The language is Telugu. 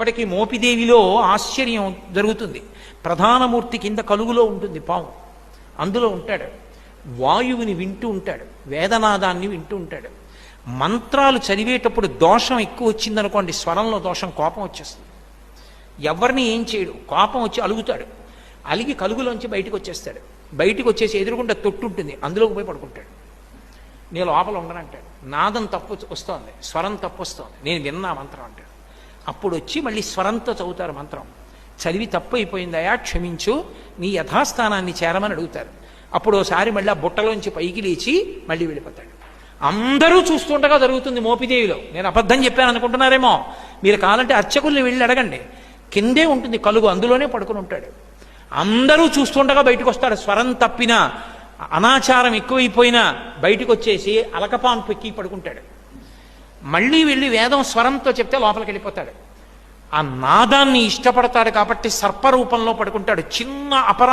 ఇప్పటికీ మోపిదేవిలో ఆశ్చర్యం జరుగుతుంది. ప్రధానమూర్తి కింద కలుగులో ఉంటుంది పాము, అందులో ఉంటాడు. వాయువుని వింటూ ఉంటాడు, వేదనాదాన్ని వింటూ ఉంటాడు. మంత్రాలు చదివేటప్పుడు దోషం ఎక్కువ వచ్చిందనుకోండి, స్వరంలో దోషం, కోపం వచ్చేస్తుంది. ఎవరిని ఏం చేయడు, కోపం వచ్చి అలుగుతాడు. అలిగి కలుగులోంచి బయటకు వచ్చేస్తాడు. బయటకు వచ్చేసి ఎదురుకుండా తొట్టు ఉంటుంది, అందులోకి పోయి పడుకుంటాడు. నేను లోపల ఉండనంటాడు. నాదం తప్పు వస్తోంది, స్వరం తప్పు వస్తోంది, నేను విన్నా మంత్రం అంటాడు. అప్పుడు వచ్చి మళ్ళీ స్వరంతో చదువుతారు మంత్రం. చదివి తప్పు అయిపోయిందయా, క్షమించు, నీ యథాస్థానాన్ని చేరమని అడుగుతారు. అప్పుడు ఒకసారి మళ్ళీ ఆ బుట్టలోంచి పైకి లేచి మళ్ళీ వెళ్ళిపోతాడు. అందరూ చూస్తుండగా జరుగుతుంది మోపిదేవిలో. నేను అబద్ధం చెప్పాను అనుకుంటున్నారేమో. మీరు కావాలంటే అర్చకుల్ని వెళ్ళి అడగండి, కిందే ఉంటుంది కలుగు, అందులోనే పడుకుని ఉంటాడు. అందరూ చూస్తుండగా బయటకు వస్తాడు. స్వరం తప్పినా, అనాచారం ఎక్కువైపోయినా బయటకు వచ్చేసి అలకపాన్ పెక్కి పడుకుంటాడు. మళ్ళీ వెళ్ళి వేదం స్వరంతో చెప్తే లోపలికి వెళ్ళిపోతాడు. ఆ నాదాన్ని ఇష్టపడతాడు కాబట్టి సర్పరూపంలో పడుకుంటాడు. చిన్న అపరా